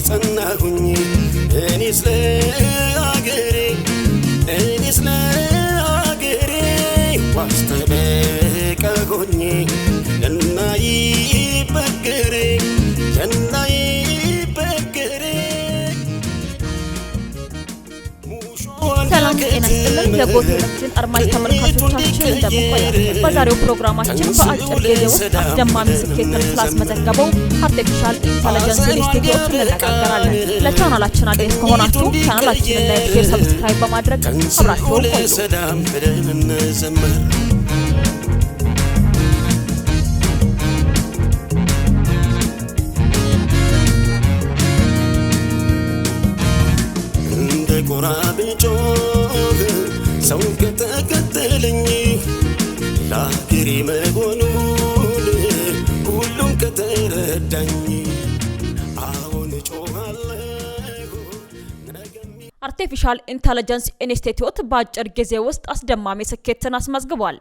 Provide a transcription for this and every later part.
ጸናሁኝ እኔስ ለአገሬ ዋስተበቃ ሆኜ እናይ በገሬ ሰላም ጤና ይስጥልን ለጎቴላችን አድማጭ ተመልካቾቻችን እንደምቆያችሁ በዛሬው ፕሮግራማችን በአጭር ጊዜ ውስጥ አስደማሚ ስኬትን ስላስመዘገበው አርቲፊሻል ኢንተለጀንስ ኢንስቲትዩት እንነጋገራለን። ለቻናላችን አዲስ ከሆናችሁ ቻናላችንን ላይክ፣ ሼር፣ ሰብስክራይብ በማድረግ አብራችሁን ቆዩ። ቆራብጮ ሰው ከተከተለኝ ላገሬ መሆኑን ሁሉም ከተረዳኝ አሁን ጮሃለሁ። አርቲፊሻል ኢንተለጀንስ ኢንስቲትዩት በአጭር ጊዜ ውስጥ አስደማሚ ስኬትን አስመዝግቧል።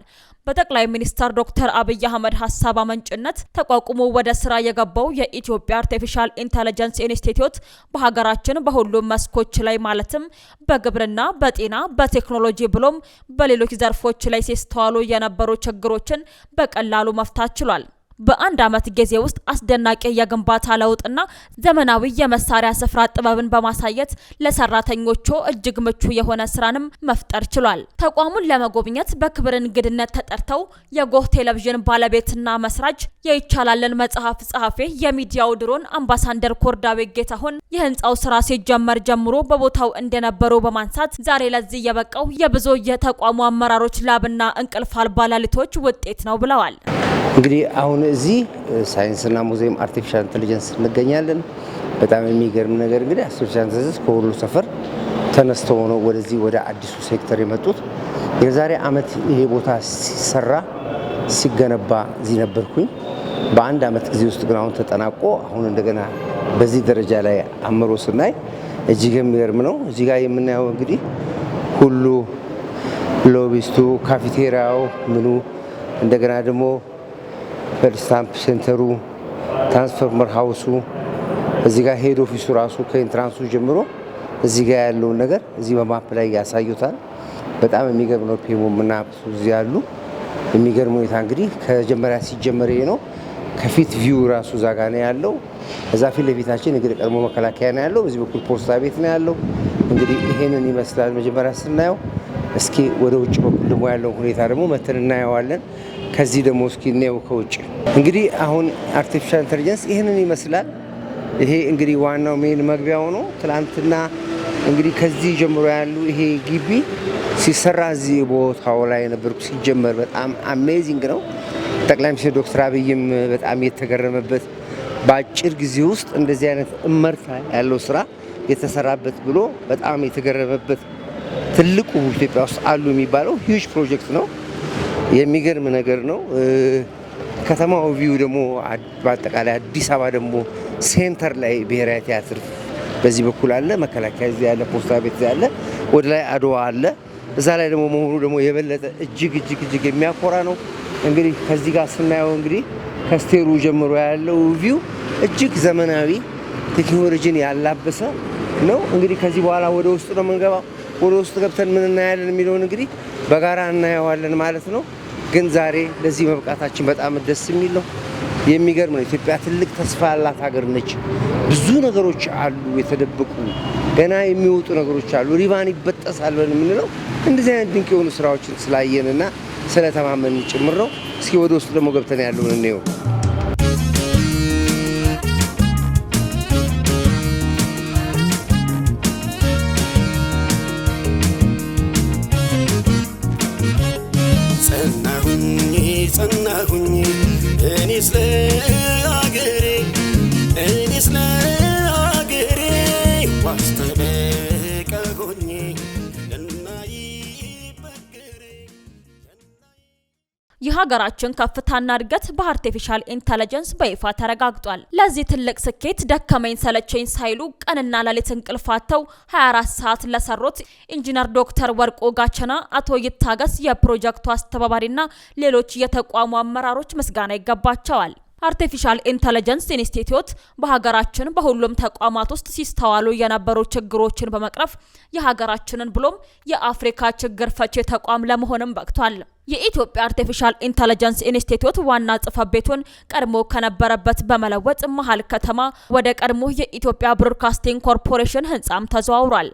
በጠቅላይ ሚኒስትር ዶክተር አብይ አህመድ ሐሳብ አመንጭነት ተቋቁሞ ወደ ስራ የገባው የኢትዮጵያ አርቲፊሻል ኢንተለጀንስ ኢንስቲትዩት በሀገራችን በሁሉም መስኮች ላይ ማለትም በግብርና፣ በጤና፣ በቴክኖሎጂ ብሎም በሌሎች ዘርፎች ላይ ሲስተዋሉ የነበሩ ችግሮችን በቀላሉ መፍታት ችሏል። በአንድ አመት ጊዜ ውስጥ አስደናቂ የግንባታ ለውጥና ዘመናዊ የመሳሪያ ስፍራ ጥበብን በማሳየት ለሰራተኞቹ እጅግ ምቹ የሆነ ስራንም መፍጠር ችሏል። ተቋሙን ለመጎብኘት በክብር እንግድነት ተጠርተው የጎህ ቴሌቪዥን ባለቤትና መስራች የይቻላልን መጽሐፍ ጸሐፊ የሚዲያው ድሮን አምባሳደር ኮርዳዌ ጌታሁን የህንጻው ስራ ሲጀመር ጀምሮ በቦታው እንደነበሩ በማንሳት ዛሬ ለዚህ የበቃው የብዙ የተቋሙ አመራሮች ላብና እንቅልፍ አልባ ሌሊቶች ውጤት ነው ብለዋል። እንግዲህ አሁን እዚህ ሳይንስና ሙዚየም አርቲፊሻል ኢንተለጀንስ እንገኛለን። በጣም የሚገርም ነገር እንግዲህ አርቲፊሻል ኢንተለጀንስ ከሁሉ ሰፈር ተነስተው ነው ወደዚህ ወደ አዲሱ ሴክተር የመጡት። የዛሬ አመት ይሄ ቦታ ሲገነባ እዚህ ነበርኩኝ። በአንድ አመት ጊዜ ውስጥ ግን አሁን ተጠናቆ አሁን እንደገና በዚህ ደረጃ ላይ አምሮ ስናይ እጅግ የሚገርም ነው። እዚህ ጋር የምናየው እንግዲህ ሁሉ ሎቢስቱ፣ ካፌቴሪያው፣ ምኑ እንደገና ደግሞ በስታምፕ ሴንተሩ፣ ትራንስፎርመር ሃውሱ እዚህ ጋር ሄድ ኦፊሱ ራሱ ከኢንትራንሱ ጀምሮ እዚህ ጋር ያለውን ነገር እዚህ በማፕ ላይ ያሳዩታል። በጣም የሚገርም ነው። ፔሞምና እዚህ ያሉ የሚገርም ሁኔታ እንግዲህ ከመጀመሪያ ሲጀመር ይሄ ነው። ከፊት ቪው ራሱ እዛ ጋር ነው ያለው። እዛ ፊት ለፊታችን እንግዲህ ቀድሞ መከላከያ ነው ያለው። በዚህ በኩል ፖስታ ቤት ነው ያለው። እንግዲህ ይሄንን ይመስላል መጀመሪያ ስናየው። እስኪ ወደ ውጭ በኩል ደግሞ ያለው ሁኔታ ደግሞ መተን እናየዋለን። ከዚህ ደግሞ እስኪ ነው ከውጭ እንግዲህ አሁን አርቲፊሻል ኢንተለጀንስ ይሄንን ይመስላል። ይሄ እንግዲህ ዋናው ሜን መግቢያው ነው። ትላንትና እንግዲህ ከዚህ ጀምሮ ያሉ ይሄ ግቢ ሲሰራ እዚህ ቦታው ላይ ነበርኩ ሲጀመር በጣም አሜዚንግ ነው። ጠቅላይ ሚኒስትር ዶክተር አብይም በጣም የተገረመበት በአጭር ጊዜ ውስጥ እንደዚህ አይነት እመርታ ያለው ስራ የተሰራበት ብሎ በጣም የተገረመበት ትልቁ ኢትዮጵያ ውስጥ አሉ የሚባለው ሂውጅ ፕሮጀክት ነው። የሚገርም ነገር ነው። ከተማው ቪው ደግሞ በአጠቃላይ አዲስ አበባ ደግሞ ሴንተር ላይ ብሔራዊ ቲያትር በዚህ በኩል አለ፣ መከላከያ እዚህ ያለ፣ ፖስታ ቤት እዚህ ያለ፣ ወደ ላይ አድዋ አለ። እዛ ላይ ደግሞ መሆኑ ደግሞ የበለጠ እጅግ የሚያኮራ ነው። እንግዲህ ከዚህ ጋር ስናየው እንግዲህ ከስቴሩ ጀምሮ ያለው ቪው እጅግ ዘመናዊ ቴክኖሎጂን ያላበሰ ነው። እንግዲህ ከዚህ በኋላ ወደ ውስጥ ነው የምንገባው። ወደ ውስጥ ገብተን ምን እናያለን የሚለውን እንግዲህ በጋራ እናየዋለን ማለት ነው። ግን ዛሬ ለዚህ መብቃታችን በጣም ደስ የሚል ነው። የሚገርም ነው። ኢትዮጵያ ትልቅ ተስፋ ያላት ሀገር ነች። ብዙ ነገሮች አሉ የተደበቁ ገና የሚወጡ ነገሮች አሉ። ሪቫን ይበጠሳል ብለን የምንለው እንደዚህ አይነት ድንቅ የሆኑ ስራዎችን ስላየንና ስለተማመን ጭምር ነው። እስኪ ወደ ውስጥ ደግሞ ገብተን ያለውን እንየው። ጸናሁኝ እኔስ ለአገሬ ዋስተበቃ ሆኜ እናይ በገሬ የሀገራችን ከፍታና እድገት በአርቲፊሻል ኢንተለጀንስ በይፋ ተረጋግጧል። ለዚህ ትልቅ ስኬት ደከመኝ ሰለቸኝ ሳይሉ ቀንና ሌሊት እንቅልፋተው 24 ሰዓት ለሰሩት ኢንጂነር ዶክተር ወርቁ ጋቸና፣ አቶ ይታገስ የፕሮጀክቱ አስተባባሪና ሌሎች የተቋሙ አመራሮች ምስጋና ይገባቸዋል። አርቲፊሻል ኢንተለጀንስ ኢንስቲትዩት በሀገራችን በሁሉም ተቋማት ውስጥ ሲስተዋሉ የነበሩ ችግሮችን በመቅረፍ የሀገራችንን ብሎም የአፍሪካ ችግር ፈቺ ተቋም ለመሆንም በቅቷል። የኢትዮጵያ አርቲፊሻል ኢንተለጀንስ ኢንስቲትዩት ዋና ጽሕፈት ቤቱን ቀድሞ ከነበረበት በመለወጥ መሀል ከተማ ወደ ቀድሞ የኢትዮጵያ ብሮድካስቲንግ ኮርፖሬሽን ህንጻም ተዘዋውሯል።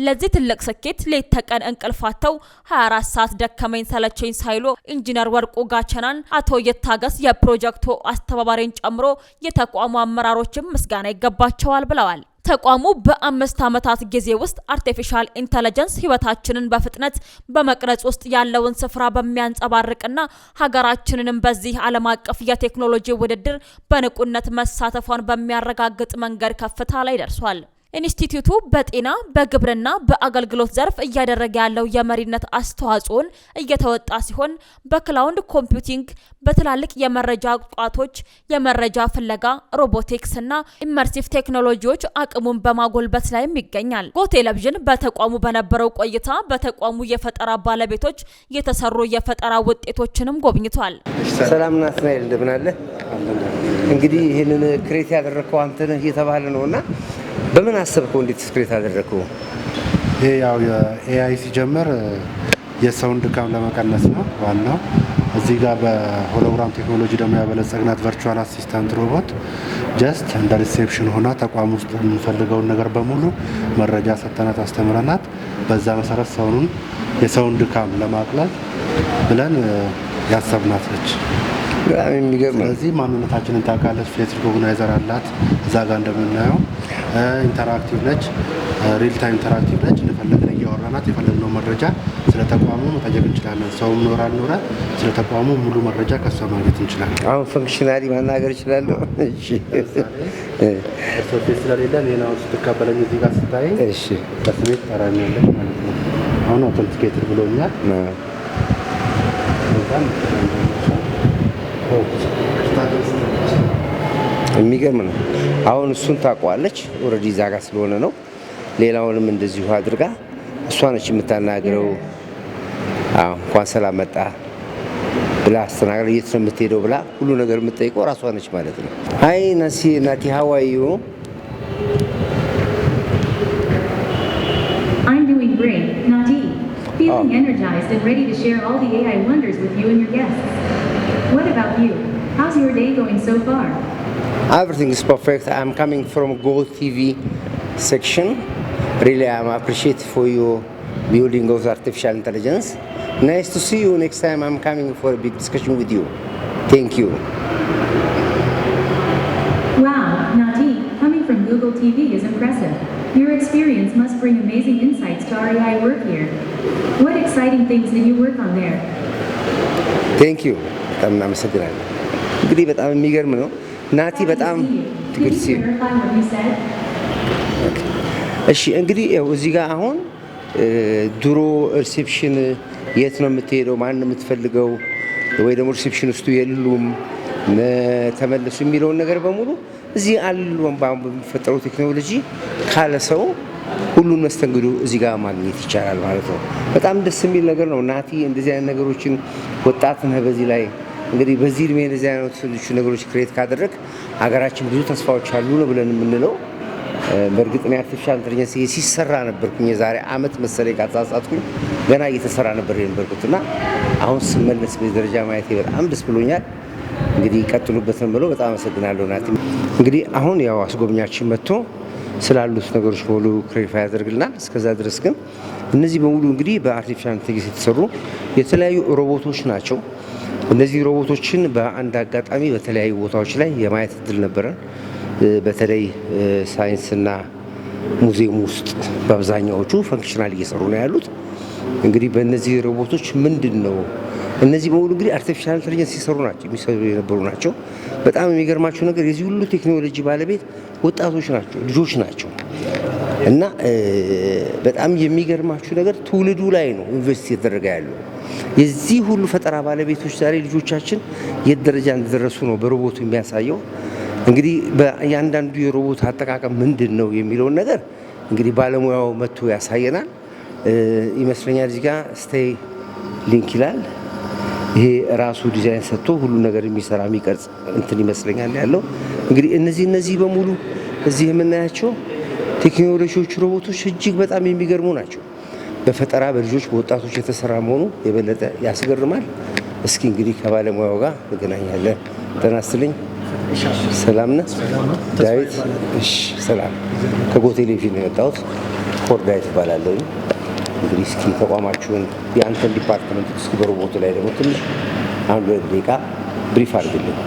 ለዚህ ትልቅ ስኬት ሌት ተቀን እንቅልፋተው 24 ሰዓት ደከመኝ ሰለቸኝ ሳይሉ ኢንጂነር ወርቁ ጋቸናን፣ አቶ የታገስ የፕሮጀክቱ አስተባባሪን ጨምሮ የተቋሙ አመራሮችም ምስጋና ይገባቸዋል ብለዋል። ተቋሙ በ5 ዓመታት ጊዜ ውስጥ አርቲፊሻል ኢንተለጀንስ ህይወታችንን በፍጥነት በመቅረጽ ውስጥ ያለውን ስፍራ በሚያንጸባርቅና ሀገራችንንም በዚህ ዓለም አቀፍ የቴክኖሎጂ ውድድር በንቁነት መሳተፏን በሚያረጋግጥ መንገድ ከፍታ ላይ ደርሷል። ኢንስቲትዩቱ በጤና፣ በግብርና፣ በአገልግሎት ዘርፍ እያደረገ ያለው የመሪነት አስተዋጽኦን እየተወጣ ሲሆን በክላውድ ኮምፒውቲንግ፣ በትላልቅ የመረጃ ቋቶች፣ የመረጃ ፍለጋ፣ ሮቦቲክስ እና ኢመርሲቭ ቴክኖሎጂዎች አቅሙን በማጎልበት ላይም ይገኛል። ጎ ቴሌቪዥን በተቋሙ በነበረው ቆይታ በተቋሙ የፈጠራ ባለቤቶች የተሰሩ የፈጠራ ውጤቶችንም ጎብኝቷል። ሰላም ናትናኤል፣ እንደምን አለ? እንግዲህ ይህንን ክሬት ያደረከው አንተ ነህ እየተባለ ነውና በምን አሰብከው? እንዴት ስክሬት አደረከው? ይሄ ያው የኤአይ ሲጀምር የሰውን ድካም ለመቀነስ ነው ዋናው። እዚህ ጋር በሆሎግራም ቴክኖሎጂ ደግሞ ያበለጸግናት ቨርቹዋል አሲስታንት ሮቦት ጀስት እንደ ሪሴፕሽን ሆና ተቋም ውስጥ የምንፈልገውን ነገር በሙሉ መረጃ ሰጥተናት አስተምረናት፣ በዛ መሰረት የሰውን ድካም ለማቅለል ብለን ያሰብናት ነች። በጣም የሚገርም ነው። ስለዚህ ማንነታችንን ታውቃለች። ፌስ ሪኮግናይዘር አላት። እዛ ጋር እንደምናየው ኢንተራክቲቭ ነች፣ ሪል ታይም ኢንተራክቲቭ ነች። እንደፈለግን እያወራናት የፈለግነው መረጃ ስለ ተቋሙ መጠየቅ እንችላለን። ሰውም ኖረ አልኖረ ስለ ተቋሙ ሙሉ መረጃ ከሷ ማግኘት እንችላለን። አሁን ፈንክሽናሊ ማናገር እችላለሁ። እሺ ሶፍትዌር ስለሌለ ሌላውን ስትቀበለኝ እዚህ ጋር ስታይ እሺ በስሜት ጠራኛለች ማለት ነው። አሁን አውተንቲኬትድ ብሎኛል። የሚገርም ነው። አሁን እሱን ታውቀዋለች ኦልሬዲ እዛ ጋር ስለሆነ ነው። ሌላውንም እንደዚሁ አድርጋ እሷ ነች የምታናግረው። እንኳን ሰላም መጣ ብላ አስተናግራ የት ነው የምትሄደው ብላ ሁሉ ነገር የምትጠይቀው ራሷ ነች ማለት ነው። አይ ናቲ how are you? I'm doing great, Nati. Feeling energized and ready to share all the AI wonders with you and your guests. What about you? How's your day going so far? Everything is perfect. I'm coming from Go TV section. Really, I'm appreciative for your building of artificial intelligence. Nice to see you. Next time I'm coming for a big discussion with you. Thank you. Wow, Nati, coming from Google TV is impressive. Your experience must bring amazing insights to our AI work here. What exciting things did you work on there? Thank you. በጣም እናመሰግናለን። እንግዲህ በጣም የሚገርም ነው። ናቲ በጣም ትግል ሲ እሺ እንግዲህ እዚህ ጋር አሁን ድሮ ሪሴፕሽን የት ነው የምትሄደው፣ ማን ነው የምትፈልገው፣ ወይ ደግሞ ሪሴፕሽን ውስጥ የሉም ተመለሱ የሚለውን ነገር በሙሉ እዚህ አሉ። በሚፈጠረው ቴክኖሎጂ ካለ ሰው ሁሉን መስተንግዶ እዚህ ጋር ማግኘት ይቻላል ማለት ነው። በጣም ደስ የሚል ነገር ነው። ናቲ እንደዚህ አይነት ነገሮችን ወጣት ነህ፣ በዚህ ላይ እንግዲህ በዚህ እድሜ እንደዚህ አይነት ነገሮች ክሬት ካደረግ ሀገራችን ብዙ ተስፋዎች አሉ ነው ብለን የምንለው። በእርግጥ ነው አርቲፊሻል ኢንተለጀንስ ሲሰራ ነበርኩኝ የዛሬ አመት መሰለኝ ካሳሳትኩኝ ገና እየተሰራ ነበር የነበርኩትና አሁን ስመለስ በዚህ ደረጃ ማየቴ በጣም ደስ ብሎኛል። እንግዲህ ቀጥሉበትን ብለው በጣም አመሰግናለሁ ናቲ። እንግዲህ አሁን ያው አስጎብኛችን መጥቶ ስላሉት ነገሮች በሙሉ ክሬፋይ ያደርግልናል። እስከዛ ድረስ ግን እነዚህ በሙሉ እንግዲህ በአርቲፊሻል ኢንተለጀንስ የተሰሩ የተለያዩ ሮቦቶች ናቸው። እነዚህ ሮቦቶችን በአንድ አጋጣሚ በተለያዩ ቦታዎች ላይ የማየት እድል ነበረን። በተለይ ሳይንስና ሙዚየም ውስጥ በአብዛኛዎቹ ፈንክሽናል እየሰሩ ነው ያሉት። እንግዲህ በእነዚህ ሮቦቶች ምንድን ነው እነዚህ በሙሉ እንግዲህ አርቲፊሻል ኢንተለጀንስ ሲሰሩ ናቸው የሚሰሩ የነበሩ ናቸው። በጣም የሚገርማቸው ነገር የዚህ ሁሉ ቴክኖሎጂ ባለቤት ወጣቶች ናቸው፣ ልጆች ናቸው። እና በጣም የሚገርማችሁ ነገር ትውልዱ ላይ ነው ኢንቨስት እየተደረገ ያለው። የዚህ ሁሉ ፈጠራ ባለቤቶች ዛሬ ልጆቻችን የት ደረጃ እንደደረሱ ነው በሮቦቱ የሚያሳየው። እንግዲህ በእያንዳንዱ የሮቦት አጠቃቀም ምንድን ነው የሚለውን ነገር እንግዲህ ባለሙያው መጥቶ ያሳየናል ይመስለኛል። እዚህ ጋር ስቴይ ሊንክ ይላል። ይሄ ራሱ ዲዛይን ሰጥቶ ሁሉ ነገር የሚሰራ የሚቀርጽ እንትን ይመስለኛል ያለው። እንግዲህ እነዚህ በሙሉ እዚህ የምናያቸው ቴክኖሎጂዎች ሮቦቶች እጅግ በጣም የሚገርሙ ናቸው። በፈጠራ በልጆች በወጣቶች የተሰራ መሆኑ የበለጠ ያስገርማል። እስኪ እንግዲህ ከባለሙያው ጋር እንገናኛለን። ጤና ይስጥልኝ። ሰላም ነህ ዳዊት? እሺ ሰላም። ከጎ ቴሌቪዥን ነው የመጣሁት። ኮር ዳዊት እባላለሁ። እንግዲህ እስኪ ተቋማችሁን የአንተን ዲፓርትመንት እስኪ በሮቦቱ ላይ ደግሞ ትንሽ አንድ ደቂቃ ብሪፍ አድርግልኝ።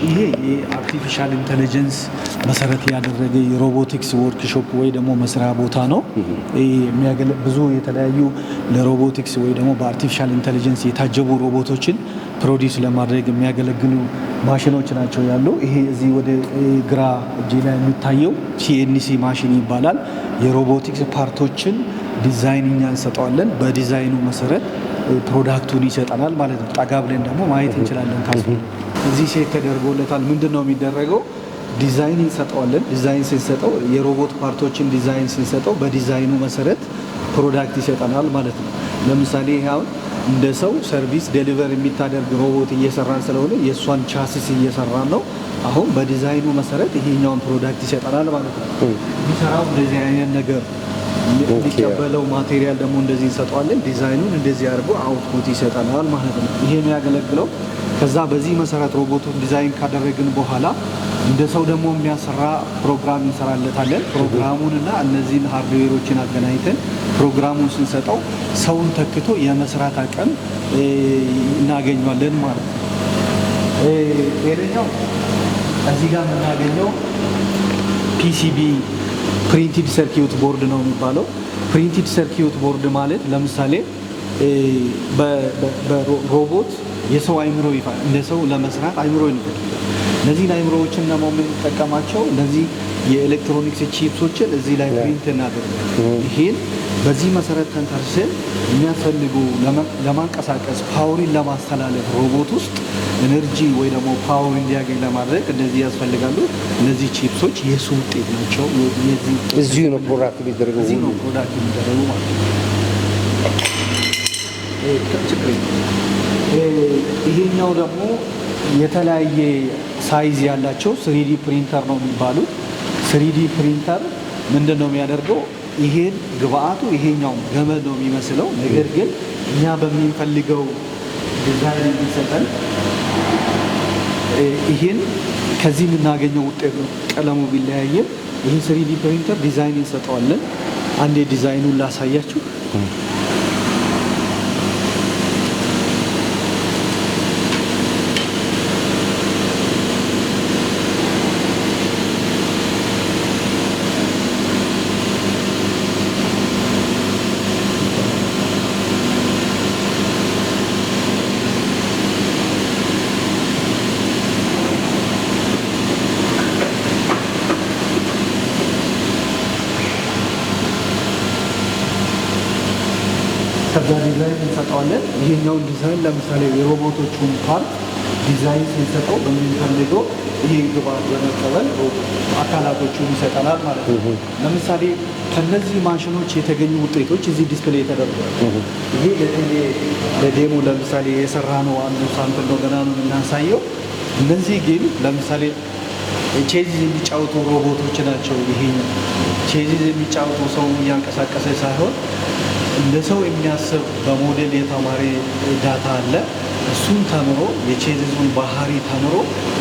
ይሄ የአርቲፊሻል ኢንተለጀንስ መሰረት ያደረገ የሮቦቲክስ ወርክሾፕ ወይ ደግሞ መስሪያ ቦታ ነው። ብዙ የተለያዩ ለሮቦቲክስ ወይ ደግሞ በአርቲፊሻል ኢንተለጀንስ የታጀቡ ሮቦቶችን ፕሮዲስ ለማድረግ የሚያገለግሉ ማሽኖች ናቸው ያሉ። ይሄ እዚህ ወደ ግራ እጄ ላይ የሚታየው ሲኤንሲ ማሽን ይባላል። የሮቦቲክስ ፓርቶችን ዲዛይን እኛ እንሰጠዋለን። በዲዛይኑ መሰረት ፕሮዳክቱን ይሰጠናል ማለት ነው። ጠጋ ብለን ደግሞ ማየት እንችላለን። እዚህ ሴት ተደርጎለታል። ምንድን ነው የሚደረገው? ዲዛይን እንሰጠዋለን። ዲዛይን ስንሰጠው የሮቦት ፓርቶችን ዲዛይን ስንሰጠው በዲዛይኑ መሰረት ፕሮዳክት ይሰጠናል ማለት ነው። ለምሳሌ አሁን እንደ ሰው ሰርቪስ ዴሊቨር የሚታደርግ ሮቦት እየሰራን ስለሆነ የእሷን ቻሲስ እየሰራን ነው። አሁን በዲዛይኑ መሰረት ይሄኛውን ፕሮዳክት ይሰጠናል ማለት ነው። የሚሰራው እንደዚህ አይነት ነገር የሚቀበለው ማቴሪያል ደግሞ እንደዚህ እንሰጠዋለን። ዲዛይኑን እንደዚህ አድርጎ አውትፑት ይሰጠናል ማለት ነው። ይሄ የሚያገለግለው ከዛ በዚህ መሰረት ሮቦቱን ዲዛይን ካደረግን በኋላ እንደ ሰው ደግሞ የሚያሰራ ፕሮግራም እንሰራለታለን። ፕሮግራሙንና እነዚህን ሃርድዌሮችን አገናኝተን ፕሮግራሙን ስንሰጠው ሰውን ተክቶ የመስራት አቅም እናገኛለን ማለት ነው። ሌላኛው እዚህ ጋር የምናገኘው ፒሲቢ ፕሪንትድ ሰርኪዩት ቦርድ ነው የሚባለው። ፕሪንትድ ሰርኪዩት ቦርድ ማለት ለምሳሌ በሮቦት የሰው አይምሮ ይፋል እንደ ሰው ለመስራት አይምሮ ይፈልጋል። እነዚህን አይምሮዎችን ደግሞ የምንጠቀማቸው እነዚህ የኤሌክትሮኒክስ ቺፕሶችን እዚህ ላይ ፕሪንት እናደርጋለን። ይሄን በዚህ መሰረት ተንተርሰን የሚያስፈልጉ ለማንቀሳቀስ ፓወሪን ለማስተላለፍ ሮቦት ውስጥ ኤነርጂ ወይ ደግሞ ፓወር እንዲያገኝ ለማድረግ እንደዚህ ያስፈልጋሉ። እነዚህ ቺፕሶች የሱ ውጤት ናቸው። እዚሁ ነው ፕሮዳክት የሚደረገው ማለት ነው። ይሄኛው ደግሞ የተለያየ ሳይዝ ያላቸው ስሪዲ ፕሪንተር ነው የሚባሉት። ስሪዲ ፕሪንተር ምንድን ነው የሚያደርገው? ይሄን ግብአቱ ይሄኛው ገመድ ነው የሚመስለው፣ ነገር ግን እኛ በምንፈልገው ዲዛይን የሚሰጠን ይሄን ከዚህ የምናገኘው ውጤት ነው። ቀለሙ ቢለያየም ይህ ስሪዲ ፕሪንተር ዲዛይን እንሰጠዋለን። አንዴ ዲዛይኑን ላሳያችሁ። ከዛ ዲዛይን እንሰጠዋለን። ይሄኛውን ዲዛይን ለምሳሌ የሮቦቶቹን ፓርት ዲዛይን ስንሰጠው በምንፈልገው ይሄ ግብአት በመቀበል አካላቶቹን ይሰጠናል ማለት ነው። ለምሳሌ ከነዚህ ማሽኖች የተገኙ ውጤቶች እዚህ ዲስፕሌይ ተደርጓል። ይሄ ለዴሞ ለምሳሌ የሰራ ነው አንዱ ሳምፕል ነው፣ ገና ነው የምናሳየው። እነዚህ ግን ለምሳሌ ቼዚዝ የሚጫወቱ ሮቦቶች ናቸው። ይሄኛው ቼዚዝ የሚጫወቱ ሰው እያንቀሳቀሰ ሳይሆን እንደ ሰው የሚያስብ በሞዴል የተማሪ ዳታ አለ። እሱን ተምሮ የቼዚዙን ባህሪ ተምሮ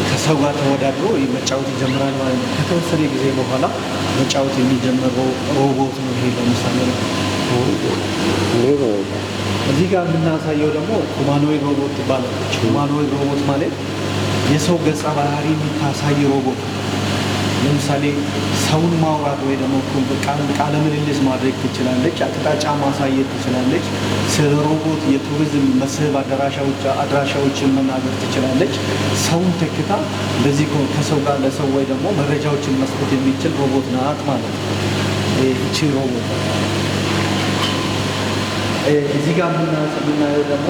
ከሰው ጋር ተወዳድሮ መጫወት ይጀምራል ማለት ነው። ከተወሰነ ጊዜ በኋላ መጫወት የሚጀምረው ሮቦት ነው። ይሄ ለምሳሌ እዚህ ጋር የምናሳየው ደግሞ ሁማኖይድ ሮቦት ትባላለች። ሁማኖይድ ሮቦት ማለት የሰው ገጸ ባህሪ የሚታሳይ ሮቦት። ለምሳሌ ሰውን ማውራት ወይ ደግሞ ቃለ ምልልስ ማድረግ ትችላለች። አቅጣጫ ማሳየት ትችላለች። ስለ ሮቦት የቱሪዝም መስህብ አድራሻዎችን መናገር ትችላለች። ሰውን ተክታ እንደዚህ ከሰው ጋር ለሰው ወይ ደግሞ መረጃዎችን መስጠት የሚችል ሮቦት ናት ማለት ነው። ይቺ ሮቦት እዚህ ጋር የምናየው ደግሞ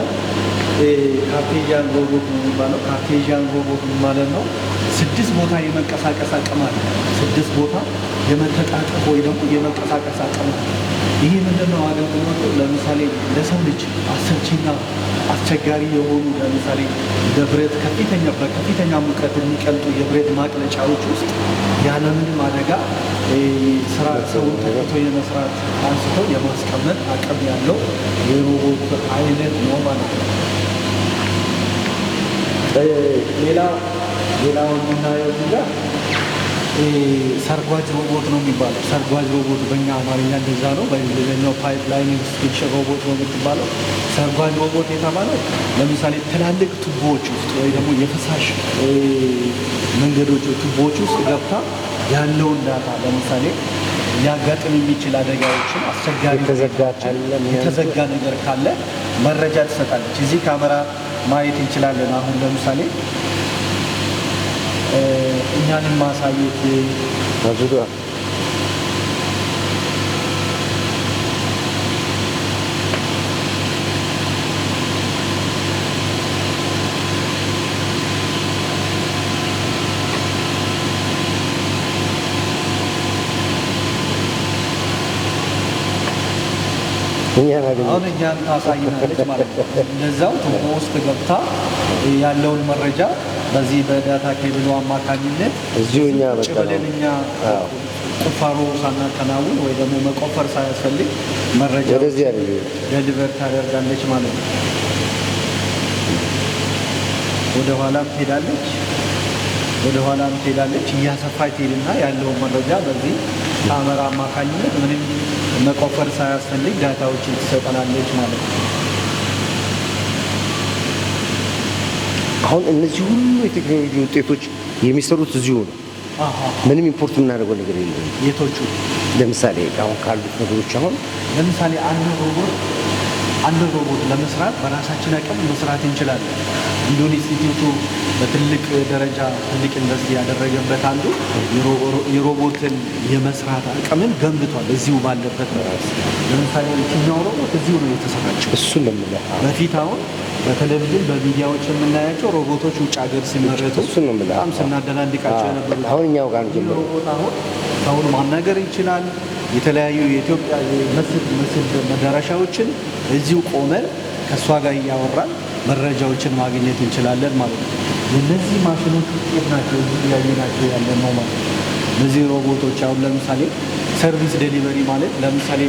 ካርቴዥያን ሮቦት ነው የሚባለው። ካርቴዥያን ሮቦት ማለት ነው 6 ቦታ የመንቀሳቀስ አቅም አለ። 6 ቦታ የመተጣጠፍ ወይ ደግሞ የመንቀሳቀስ አቅም አለ። ይሄ ምንድነው አገልግሎቱ? ለምሳሌ ለሰው ልጅ አሰልቺና አስቸጋሪ የሆኑ ለምሳሌ በብረት በከፍተኛ ሙቀት የሚቀልጡ የብረት ማቅለጫዎች ውስጥ ያለምንም አደጋ ስራ ሰውን ተቀጥቶ የመስራት አንስቶ የማስቀመጥ አቅም ያለው የሮቦት አይነት ነው ማለት ነው። ሌላው የምናየው እዚህ ጋር ሰርጓጅ ሮቦት ነው የሚባለው። ሰርጓጅ ሮቦት በእኛ አማርኛ እንደዛ ነው፣ በእንግሊዝኛው ፓይፕላይን ኢንስፔክሽን ሮቦት ነው የምትባለው። ሰርጓጅ ሮቦት የተባለው ለምሳሌ ትላልቅ ቱቦዎች ውስጥ ወይ ደግሞ የፍሳሽ መንገዶች ቱቦዎች ውስጥ ገብታ ያለውን ዳታ ለምሳሌ ሊያጋጥም የሚችል አደጋዎችን አስቸጋሪ የተዘጋ ነገር ካለ መረጃ ትሰጣለች። እዚህ ካሜራ ማየት እንችላለን። አሁን ለምሳሌ እኛንም ማሳየት አዙራ አሁን እኛን ታሳይናለች ማለት ነው። እንደዛው ቱቦ ውስጥ ገብታ ያለውን መረጃ በዚህ በዳታ ኬብሉ አማካኝነት እዚሁ እኛ ቁፋሮ ሳናከናውን ወይ ደግሞ መቆፈር ሳያስፈልግ መረጃ ደሊቨር ታደርጋለች ማለት ነው። ወደ ኋላም ትሄዳለች እያሰፋች ትሄድና ያለውን መረጃ በዚህ ካሜራ አማካኝነት ምንም መቆፈር ሳያስፈልግ ዳታዎችን ትሰጠናለች ማለት ነው። አሁን እነዚህ ሁሉ የቴክኖሎጂ ውጤቶች የሚሰሩት እዚሁ ነው። ምንም ኢምፖርት የምናደርገው ነገር የለም። የቶቹ ለምሳሌ አሁን ካሉት ነገሮች አሁን ለምሳሌ አንድ ሮቦት ለመስራት በራሳችን አቅም መስራት እንችላለን። እንዲሁም ኢንስቲትዩቱ በትልቅ ደረጃ ትልቅ ኢንቨስት ያደረገበት አንዱ የሮቦትን የመስራት አቅምን ገንብቷል። እዚሁ ባለበት ነው። ለምሳሌ የትኛው ሮቦት እዚሁ ነው የተሰራጨው። እሱን ለምንለው በፊት አሁን በቴሌቪዥን በሚዲያዎች የምናያቸው ሮቦቶች ውጭ ሀገር ሲመረቱ በጣም ስናደናንቃቸው የነበሩ አሁን እኛው ጋር ጀምሮ ሮቦት አሁን ሰውን ማናገር ይችላል። የተለያዩ የኢትዮጵያ መስህብ መዳረሻዎችን እዚሁ ቆመን ከእሷ ጋር እያወራን መረጃዎችን ማግኘት እንችላለን ማለት ነው። የእነዚህ ማሽኖች ውጤት ናቸው እያየናቸው ያለ ነው ማለት ነው። እነዚህ ሮቦቶች አሁን ለምሳሌ ሰርቪስ ዴሊቨሪ ማለት ለምሳሌ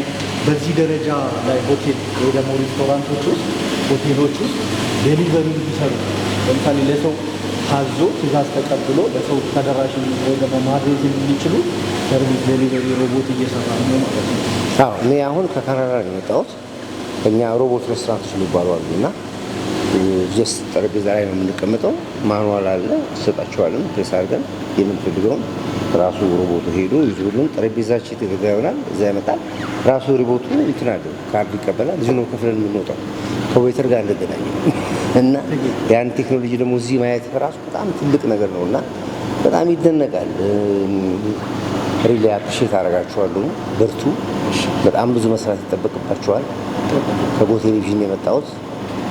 በዚህ ደረጃ ላይ ሆቴል ወይ ደግሞ ሬስቶራንቶች ውስጥ ሆቴሎች ውስጥ ዴሊቨሪ ቢሰሩ ለምሳሌ ለሰው ታዞ ትእዛዝ ተቀብሎ ለሰው ተደራሽ ወይ ደግሞ ማድረስ የሚችሉ ሰርቪስ ዴሊቨሪ ሮቦት እየሰራ ነው ማለት ነው። አዎ እኔ አሁን ከካናዳ ነው የመጣሁት። እኛ ሮቦት ሬስቶራንቶች የሚባሉ አሉ እና ጀስት ጠረጴዛ ላይ ነው የምንቀመጠው። ማኑዋል አለ ትሰጣቸዋለን። ፕሬስ አድርገን የምንፈልገውን ራሱ ሮቦቱ ሄዶ ይዞልን ጠረጴዛችን የተዘጋ ይሆናል። እዛ ያመጣል። ራሱ ሮቦቱ እንትን አለው ካርድ ይቀበላል። እዚሁ ነው ከፍለን የምንወጣው ከዌተር ጋር እንደገናኘ እና ያን ቴክኖሎጂ ደግሞ እዚህ ማየት ራሱ በጣም ትልቅ ነገር ነው እና በጣም ይደነቃል። ሪሊ አፕሪሼት አደርጋችኋለሁ። በርቱ። በጣም ብዙ መስራት ይጠበቅባችኋል። ከቦ ቴሌቪዥን የመጣሁት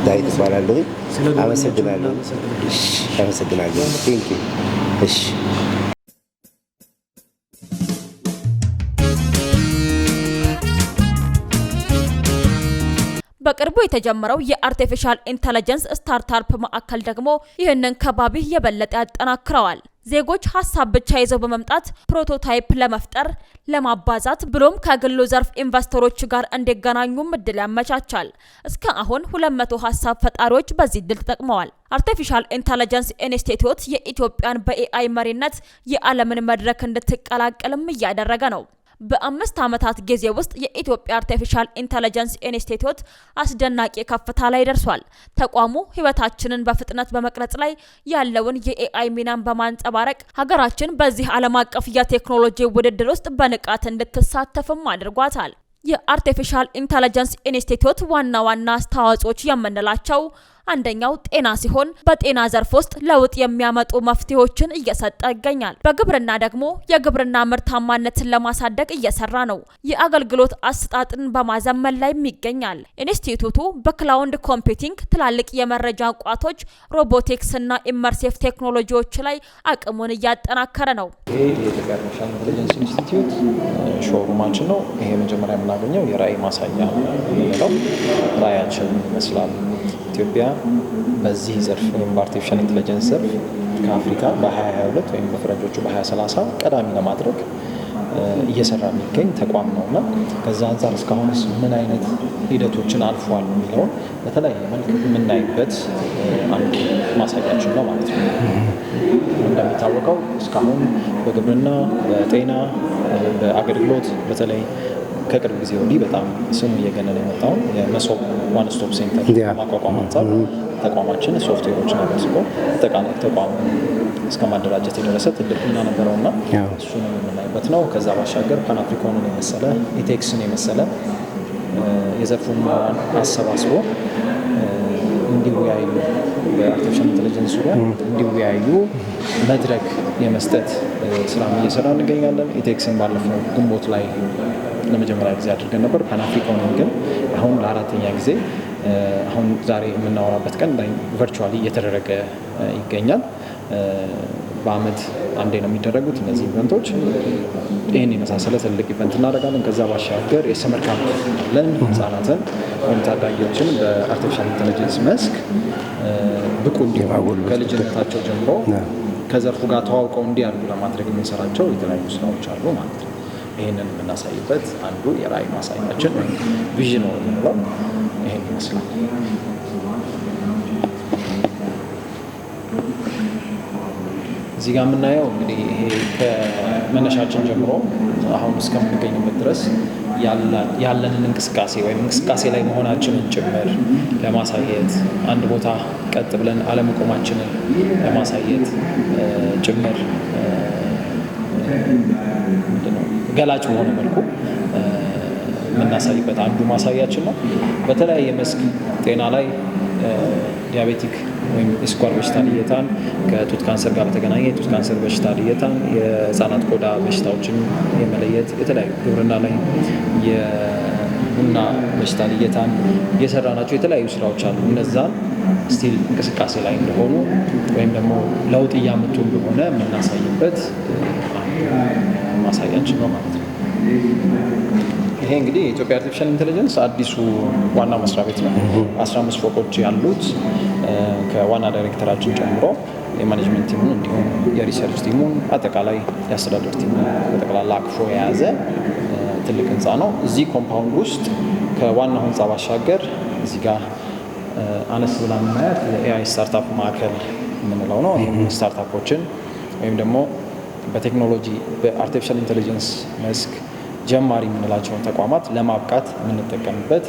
ዳዊት እባላለሁ። አመሰግናለሁ። ቴንክ ዩ። እሺ በቅርቡ የተጀመረው የአርቲፊሻል ኢንተለጀንስ ስታርታፕ ማዕከል ደግሞ ይህንን ከባቢ የበለጠ ያጠናክረዋል። ዜጎች ሀሳብ ብቻ ይዘው በመምጣት ፕሮቶታይፕ ለመፍጠር ለማባዛት ብሎም ከግሉ ዘርፍ ኢንቨስተሮች ጋር እንዲገናኙም እድል ያመቻቻል። እስከ አሁን 200 ሀሳብ ፈጣሪዎች በዚህ እድል ተጠቅመዋል። አርቲፊሻል ኢንተለጀንስ ኢንስቲትዩት የኢትዮጵያን በኤአይ መሪነት የዓለምን መድረክ እንድትቀላቀልም እያደረገ ነው። በ5 ዓመታት ጊዜ ውስጥ የኢትዮጵያ አርቲፊሻል ኢንተለጀንስ ኢንስቲትዩት አስደናቂ ከፍታ ላይ ደርሷል። ተቋሙ ህይወታችንን በፍጥነት በመቅረጽ ላይ ያለውን የኤአይ ሚናን በማንጸባረቅ ሀገራችን በዚህ ዓለም አቀፍ የቴክኖሎጂ ውድድር ውስጥ በንቃት እንድትሳተፍም አድርጓታል። የአርቲፊሻል ኢንተለጀንስ ኢንስቲትዩት ዋና ዋና አስተዋጽኦች የምንላቸው አንደኛው ጤና ሲሆን በጤና ዘርፍ ውስጥ ለውጥ የሚያመጡ መፍትሄዎችን እየሰጠ ይገኛል። በግብርና ደግሞ የግብርና ምርታማነትን ለማሳደግ እየሰራ ነው። የአገልግሎት አሰጣጥን በማዘመን ላይ ይገኛል። ኢንስቲትዩቱ በክላውድ ኮምፒውቲንግ፣ ትላልቅ የመረጃ ቋቶች፣ ሮቦቲክስ እና ኢመርሲቭ ቴክኖሎጂዎች ላይ አቅሙን እያጠናከረ ነው። ይሄ የኢትዮጵያ አርቲፊሻል ኢንተለጀንስ ኢንስቲትዩት ሾሩማችን ነው። ይሄ መጀመሪያ የምናገኘው የራዕይ ማሳያ ነው። ራዕያችን ይመስላል ኢትዮጵያ በዚህ ዘርፍ ወይም በአርቲፊሻል ኢንተለጀንስ ዘርፍ ከአፍሪካ በ2022 ወይም በፈረንጆቹ በ2030 ቀዳሚ ለማድረግ እየሰራ የሚገኝ ተቋም ነውና ከዛ አንፃር እስካሁንስ ምን አይነት ሂደቶችን አልፏል የሚለውን በተለያየ መልክ የምናይበት አንዱ ማሳያችን ነው ማለት ነው። እንደሚታወቀው እስካሁን በግብርና፣ በጤና፣ በአገልግሎት በተለይ ከቅርብ ጊዜ ወዲህ በጣም ስሙ እየገነነ የመጣውን የመሶብ ዋን ስቶፕ ሴንተር ማቋቋም አንጻር ተቋማችን ሶፍትዌሮችን አበልጽጎ አጠቃላይ ተቋም እስከ ማደራጀት የደረሰ ትልቅ ሚና ነበረውና እሱንም የምናይበት ነው። ከዛ ባሻገር ፓንአፍሪካንን የመሰለ ኢቴክስን የመሰለ የዘርፉን አሰባስቦ እንዲወያዩ በአርቲፊሻል ኢንተለጀንስ ዙሪያ እንዲወያዩ መድረክ የመስጠት ስራ እየሰራ እንገኛለን። ኢቴክስን ባለፈው ግንቦት ላይ ለመጀመሪያ ጊዜ አድርገን ነበር። ፓንአፍሪካንን ግን አሁን ለአራተኛ ጊዜ አሁን ዛሬ የምናወራበት ቀን ቨርቹዋሊ እየተደረገ ይገኛል። በአመት አንዴ ነው የሚደረጉት እነዚህ ኢቨንቶች። ይህን የመሳሰለ ትልቅ ኢቨንት እናደርጋለን። ከዛ ባሻገር የሰመር ካምፕ አለን። ህጻናትን ወይም ታዳጊዎችን በአርቲፊሻል ኢንተለጀንስ መስክ ብቁ እንዲሆኑ ከልጅነታቸው ጀምሮ ከዘርፉ ጋር ተዋውቀው እንዲያድጉ ለማድረግ የምንሰራቸው የተለያዩ ስራዎች አሉ ማለት ነው። ይህንን የምናሳይበት አንዱ የራዕይ ማሳያችን ወይም ቪዥን ነው የምንለው ይህን ይመስላል። እዚህ ጋር የምናየው እንግዲህ ይሄ ከመነሻችን ጀምሮ አሁን እስከምንገኝበት ድረስ ያለንን እንቅስቃሴ ወይም እንቅስቃሴ ላይ መሆናችንን ጭምር ለማሳየት አንድ ቦታ ቀጥ ብለን አለመቆማችንን ለማሳየት ጭምር ገላጭ በሆነ መልኩ የምናሳይበት አንዱ ማሳያችን ነው። በተለያየ መስክ ጤና ላይ ዲያቤቲክ ወይም የስኳር በሽታ ልየታን ከጡት ካንሰር ጋር በተገናኘ የጡት ካንሰር በሽታ ልየታን፣ የህፃናት ቆዳ በሽታዎችን የመለየት የተለያዩ ግብርና ላይ የቡና በሽታ ልየታን የሰራናቸው የተለያዩ ስራዎች አሉ። እነዛን ስቲል እንቅስቃሴ ላይ እንደሆኑ ወይም ደግሞ ለውጥ እያመጡ እንደሆነ የምናሳይበት ማሳያችን ነው ማለት ነው። ይሄ እንግዲህ የኢትዮጵያ አርቲፊሻል ኢንተለጀንስ አዲሱ ዋና መስሪያ ቤት ነው። 15 ፎቆች ያሉት ከዋና ዳይሬክተራችን ጨምሮ የማኔጅመንት ቲሙን እንዲሁም የሪሰርች ቲሙን አጠቃላይ የአስተዳደር ቲሙን በጠቅላላ አቅፎ የያዘ ትልቅ ህንፃ ነው። እዚህ ኮምፓውንድ ውስጥ ከዋናው ህንፃ ባሻገር እዚህ ጋር አነስ ብላ የምናያት የኤአይ ስታርታፕ ማዕከል የምንለው ነው። ይህም ስታርታፖችን ወይም ደግሞ በቴክኖሎጂ በአርቲፊሻል ኢንተለጀንስ መስክ ጀማሪ የምንላቸውን ተቋማት ለማብቃት የምንጠቀምበት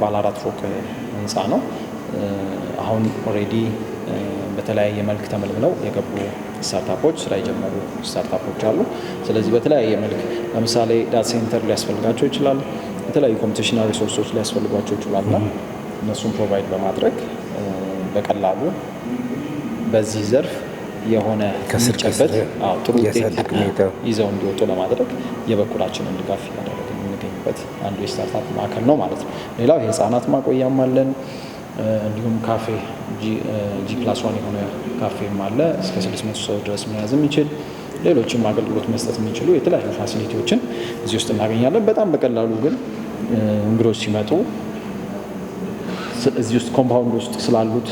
ባለ 4 ፎቅ ህንፃ ነው። አሁን ኦልሬዲ በተለያየ መልክ ተመልምለው የገቡ ስታርታፖች ስራ የጀመሩ ስታርታፖች አሉ። ስለዚህ በተለያየ መልክ ለምሳሌ ዳታ ሴንተር ሊያስፈልጋቸው ይችላል። የተለያዩ ኮምፒውቴሽናል ሪሶርሶች ሊያስፈልጓቸው ይችላልና እነሱን ፕሮቫይድ በማድረግ በቀላሉ በዚህ ዘርፍ የሆነ የሚጨበት ጥሩ ውጤት ይዘው እንዲወጡ ለማድረግ የበኩላችንን ድጋፍ እያደረግን የምንገኝበት አንዱ የስታርታፕ ማዕከል ነው ማለት ነው። ሌላው የህፃናት ማቆያም አለን። እንዲሁም ካፌ G+1 የሆነ ካፌም አለ። እስከ 600 ሰው ድረስ መያዝ የሚችል ሌሎችም አገልግሎት መስጠት የሚችሉ የተለያዩ ፋሲሊቲዎችን እዚህ ውስጥ እናገኛለን። በጣም በቀላሉ ግን እንግዶች ሲመጡ እዚህ ውስጥ ኮምፓውንድ ውስጥ ስላሉት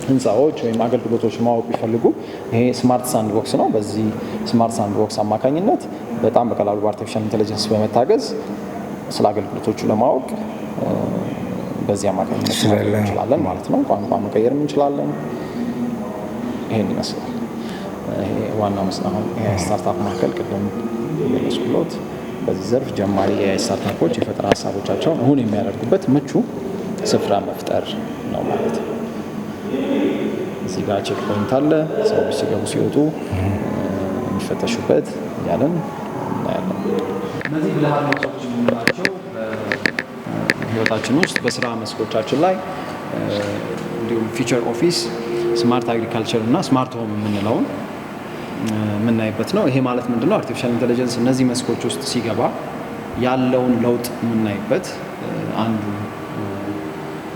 ህንፃዎች ወይም አገልግሎቶች ማወቅ ቢፈልጉ ይሄ ስማርት ሳንድ ቦክስ ነው። በዚህ ስማርት ሳንድ ቦክስ አማካኝነት በጣም በቀላሉ በአርቲፊሻል ኢንተለጀንስ በመታገዝ ስለ አገልግሎቶቹ ለማወቅ በዚህ አማካኝነት እንችላለን ማለት ነው። ቋንቋ መቀየር እንችላለን። ይሄን ይመስላል። ይሄ ዋናው መስላሁን ስታርታፕ ማዕከል ቅድም የገለጽኩት በዚህ ዘርፍ ጀማሪ የኤአይ ስታርታፖች የፈጠራ ሀሳቦቻቸውን እውን የሚያደርጉበት ምቹ ስፍራ መፍጠር ነው ማለት ነው። እዚህ ጋር ቼክ ፖይንት አለ። ሰዎች ሲገቡ ሲወጡ የሚፈተሹበት እያለን እናያለን። እነዚህ ብልሃት ሰዎች የምንላቸው ህይወታችን ውስጥ በስራ መስኮቻችን ላይ እንዲሁም ፊቸር ኦፊስ፣ ስማርት አግሪካልቸር እና ስማርት ሆም የምንለውን የምናይበት ነው። ይሄ ማለት ምንድነው? አርቲፊሻል ኢንተለጀንስ እነዚህ መስኮች ውስጥ ሲገባ ያለውን ለውጥ የምናይበት አንዱ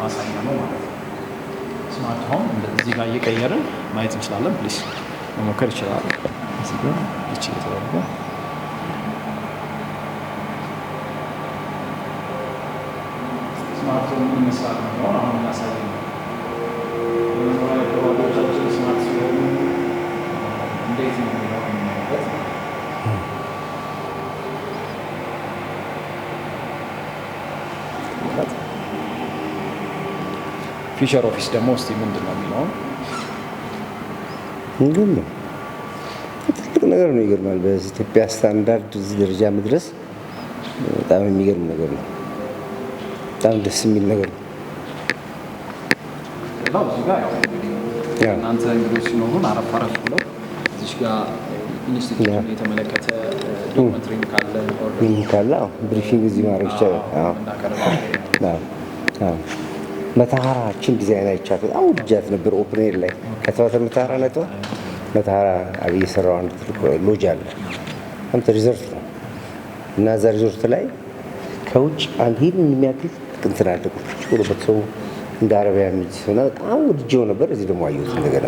ማሳያ ነው ማለት ነው። ስማርት ሆም እዚህ ጋር እየቀየርን ማየት እንችላለን። ፕሊስ መሞከር ይችላል። እዚህ ጋር እቺ ተደርጎ ስማርት ሆም ይመስላል ነው አሁን ያሳየን። ፕሮግራሞቻችን ስማርት ሲሆኑ እንዴት ነው የሚሆነው? ፊቸር ኦፊስ ደግሞ እስቲ ምንድን ነው የሚለው? ትልቅ ነገር ነው። ይገርማል። በኢትዮጵያ ስታንዳርድ እዚህ ደረጃ መድረስ በጣም የሚገርም ነገር ነው። በጣም ደስ የሚል ነገር ነው። ሌላው እዚህ ጋር ያው እናንተ እንግዶች ሲኖሩን አረፍ ብለው እዚህ ጋር ኢንስቲትዩሽን የተመለከተ ዶክመንተሪም ካለ ብሪፊንግ እዚህ ማድረግ ይቻላል። መተሃራችን ዲዛይን አይቻት በጣም ውጃት ነበር። ኦፕን ኤር ላይ ከተባተ መተሃራ አብይ የሰራው አንድ ትልቅ ሎጅ አለ። አንተ ሪዞርት ነው እና እዛ ሪዞርት ላይ ከውጭ አንድ ሂድን የሚያክል እንትን አለ ቁጭ ብሎ በሰው እንደ አረቢያ የሚል ሆነ። በጣም ውድጄው ነበር። እዚህ ደግሞ አየሁት እንደገና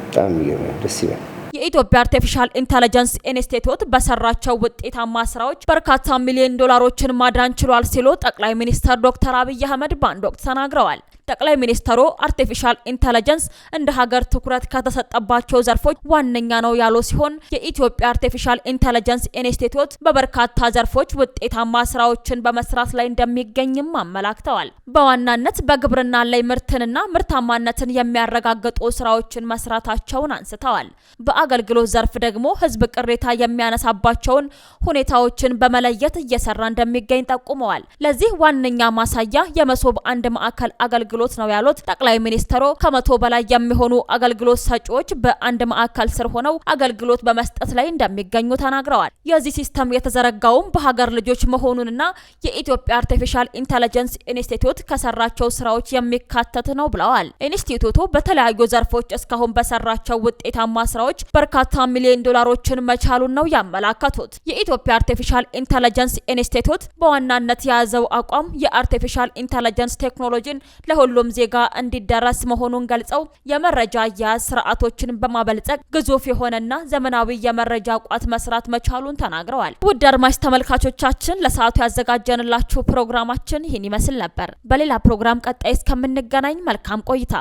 በጣም የሚገርም ደስ ይላል። የኢትዮጵያ አርቲፊሻል ኢንተለጀንስ ኢንስቲትዩት በሰራቸው ውጤታማ ስራዎች በርካታ ሚሊዮን ዶላሮችን ማዳን ችሏል ሲሉ ጠቅላይ ሚኒስትር ዶክተር አብይ አህመድ በአንድ ወቅት ተናግረዋል። ጠቅላይ ሚኒስትሩ አርቲፊሻል ኢንተለጀንስ እንደ ሀገር ትኩረት ከተሰጠባቸው ዘርፎች ዋነኛ ነው ያሉ ሲሆን የኢትዮጵያ አርቲፊሻል ኢንተለጀንስ ኢንስቲትዩት በበርካታ ዘርፎች ውጤታማ ስራዎችን በመስራት ላይ እንደሚገኝም አመላክተዋል። በዋናነት በግብርና ላይ ምርትንና ምርታማነትን የሚያረጋግጡ ስራዎችን መስራታቸውን አንስተዋል። በአገልግሎት ዘርፍ ደግሞ ህዝብ ቅሬታ የሚያነሳባቸውን ሁኔታዎችን በመለየት እየሰራ እንደሚገኝ ጠቁመዋል። ለዚህ ዋነኛ ማሳያ የመሶብ አንድ ማዕከል አገልግሎት ነው ያሉት ጠቅላይ ሚኒስትሩ ከ100 በላይ የሚሆኑ አገልግሎት ሰጪዎች በአንድ ማዕከል ስር ሆነው አገልግሎት በመስጠት ላይ እንደሚገኙ ተናግረዋል። የዚህ ሲስተም የተዘረጋውም በሀገር ልጆች መሆኑንና የኢትዮጵያ አርቲፊሻል ኢንተለጀንስ ኢንስቲትዩት ከሰራቸው ስራዎች የሚካተት ነው ብለዋል። ኢንስቲትዩቱ በተለያዩ ዘርፎች እስካሁን በሰራቸው ውጤታማ ስራዎች በርካታ ሚሊዮን ዶላሮችን መቻሉን ነው ያመላከቱት። የኢትዮጵያ አርቲፊሻል ኢንተለጀንስ ኢንስቲትዩት በዋናነት የያዘው አቋም የአርቲፊሻል ኢንተለጀንስ ቴክኖሎጂን ለሁሉም ዜጋ እንዲደረስ መሆኑን ገልጸው የመረጃ አያያዝ ስርዓቶችን በማበልጸግ ግዙፍ የሆነና ዘመናዊ የመረጃ ቋት መስራት መቻሉን ተናግረዋል። ውድ አድማጭ ተመልካቾቻችን ለሰዓቱ ያዘጋጀንላችሁ ፕሮግራማችን ይህን ይመስል ነበር። በሌላ ፕሮግራም ቀጣይ እስከምንገናኝ መልካም ቆይታ